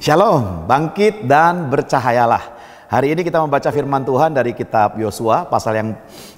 Shalom, bangkit dan bercahayalah. Hari ini kita membaca firman Tuhan dari kitab Yosua pasal yang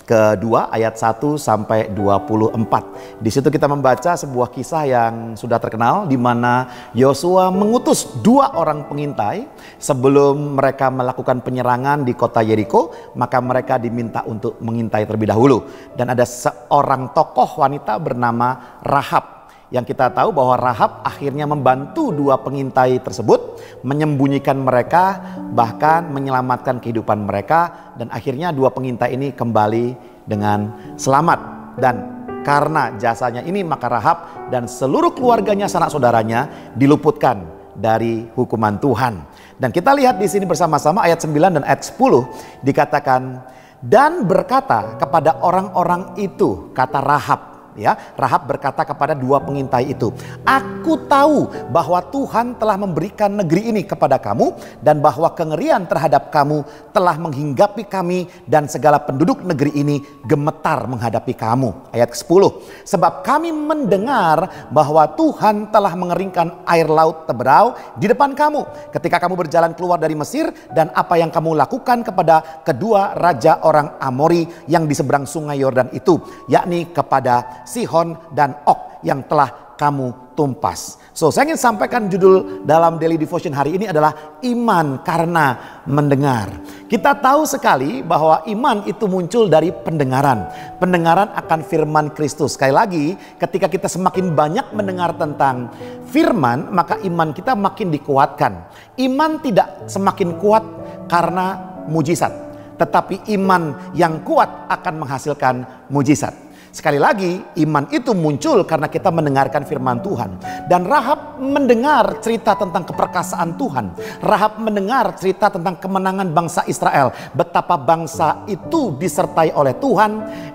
kedua ayat 1 sampai 24. Di situ kita membaca sebuah kisah yang sudah terkenal di mana Yosua mengutus 2 orang pengintai sebelum mereka melakukan penyerangan di kota Yeriko, maka mereka diminta untuk mengintai terlebih dahulu. Dan ada seorang tokoh wanita bernama Rahab. Yang kita tahu bahwa Rahab akhirnya membantu 2 pengintai tersebut, menyembunyikan mereka, bahkan menyelamatkan kehidupan mereka. Dan akhirnya 2 pengintai ini kembali dengan selamat. Dan karena jasanya ini, maka Rahab dan seluruh keluarganya, sanak saudaranya diluputkan dari hukuman Tuhan. Dan kita lihat di sini bersama-sama ayat 9 dan ayat 10 dikatakan, dan berkata kepada orang-orang itu, kata Rahab. Ya, Rahab berkata kepada 2 pengintai itu, aku tahu bahwa Tuhan telah memberikan negeri ini kepada kamu dan bahwa kengerian terhadap kamu telah menghinggapi kami dan segala penduduk negeri ini gemetar menghadapi kamu. Ayat ke-10, sebab kami mendengar bahwa Tuhan telah mengeringkan air laut Teberau di depan kamu ketika kamu berjalan keluar dari Mesir, dan apa yang kamu lakukan kepada kedua raja orang Amori yang di seberang sungai Yordan itu, yakni kepada Sihon dan Og yang telah kamu tumpas. So, saya ingin sampaikan judul dalam daily devotion hari ini adalah iman karena mendengar. Kita tahu sekali bahwa iman itu muncul dari pendengaran. Pendengaran akan firman Kristus. Sekali lagi, ketika kita semakin banyak mendengar tentang firman, maka iman kita makin dikuatkan. Iman tidak semakin kuat karena mujizat, tetapi iman yang kuat akan menghasilkan mujizat. Sekali lagi, iman itu muncul karena kita mendengarkan firman Tuhan. Dan Rahab mendengar cerita tentang keperkasaan Tuhan. Rahab mendengar cerita tentang kemenangan bangsa Israel. Betapa bangsa itu disertai oleh Tuhan,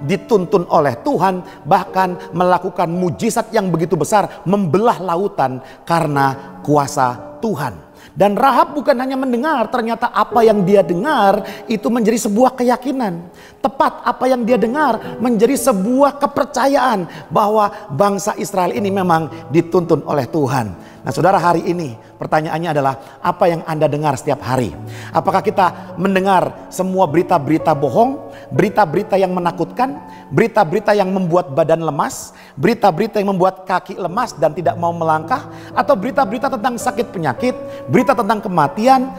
dituntun oleh Tuhan, bahkan melakukan mujizat yang begitu besar, membelah lautan karena kuasa Tuhan. Dan Rahab bukan hanya mendengar, ternyata apa yang dia dengar itu menjadi sebuah keyakinan. Tepat, apa yang dia dengar menjadi sebuah kepercayaan bahwa bangsa Israel ini memang dituntun oleh Tuhan. Nah, saudara, hari ini pertanyaannya adalah apa yang Anda dengar setiap hari? Apakah kita mendengar semua berita-berita bohong, berita-berita yang menakutkan, berita-berita yang membuat badan lemas, berita-berita yang membuat kaki lemas dan tidak mau melangkah, atau berita-berita tentang sakit penyakit, berita tentang kematian?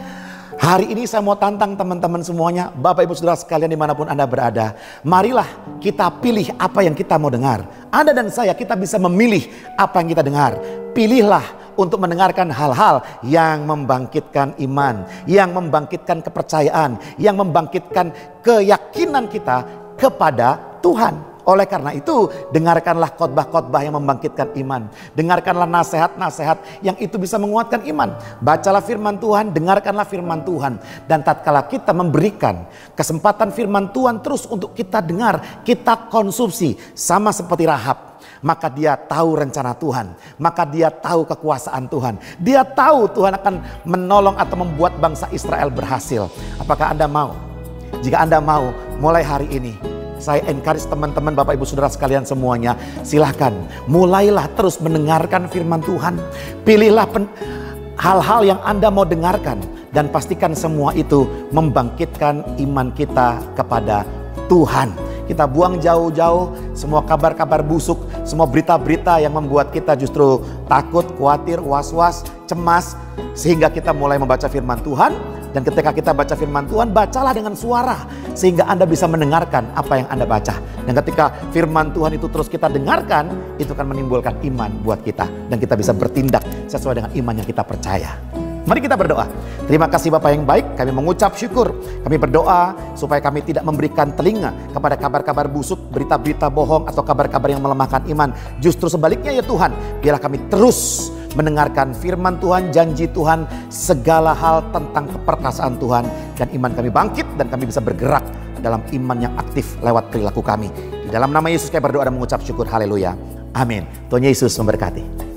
Hari ini saya mau tantang teman-teman semuanya, Bapak Ibu Saudara sekalian dimanapun Anda berada. Marilah kita pilih apa yang kita mau dengar. Anda dan saya, kita bisa memilih apa yang kita dengar. Pilihlah untuk mendengarkan hal-hal yang membangkitkan iman, yang membangkitkan kepercayaan, yang membangkitkan keyakinan kita kepada Tuhan. Oleh karena itu, dengarkanlah khotbah-khotbah yang membangkitkan iman. Dengarkanlah nasihat-nasihat yang itu bisa menguatkan iman. Bacalah firman Tuhan, dengarkanlah firman Tuhan. Dan tatkala kita memberikan kesempatan firman Tuhan terus untuk kita dengar, kita konsumsi sama seperti Rahab, maka dia tahu rencana Tuhan, maka dia tahu kekuasaan Tuhan. Dia tahu Tuhan akan menolong atau membuat bangsa Israel berhasil. Apakah Anda mau? Jika Anda mau, mulai hari ini saya encourage teman-teman, Bapak Ibu Saudara sekalian semuanya, silahkan mulailah terus mendengarkan firman Tuhan. Pilihlah hal-hal yang Anda mau dengarkan, dan pastikan semua itu membangkitkan iman kita kepada Tuhan. Kita buang jauh-jauh semua kabar-kabar busuk, semua berita-berita yang membuat kita justru takut, khawatir, was-was, cemas, sehingga kita mulai membaca firman Tuhan. Dan ketika kita baca firman Tuhan, bacalah dengan suara sehingga Anda bisa mendengarkan apa yang Anda baca. Dan ketika firman Tuhan itu terus kita dengarkan, itu akan menimbulkan iman buat kita, dan kita bisa bertindak sesuai dengan iman yang kita percaya. Mari kita berdoa. Terima kasih Bapa yang baik, kami mengucap syukur. Kami berdoa supaya kami tidak memberikan telinga kepada kabar-kabar busuk, berita-berita bohong, atau kabar-kabar yang melemahkan iman. Justru sebaliknya ya Tuhan, biarlah kami terus mendengarkan firman Tuhan, janji Tuhan, segala hal tentang keperkasaan Tuhan. Dan iman kami bangkit, dan kami bisa bergerak dalam iman yang aktif lewat perilaku kami. Di dalam nama Yesus kami berdoa dan mengucap syukur. Haleluya. Amin. Tuhan Yesus memberkati.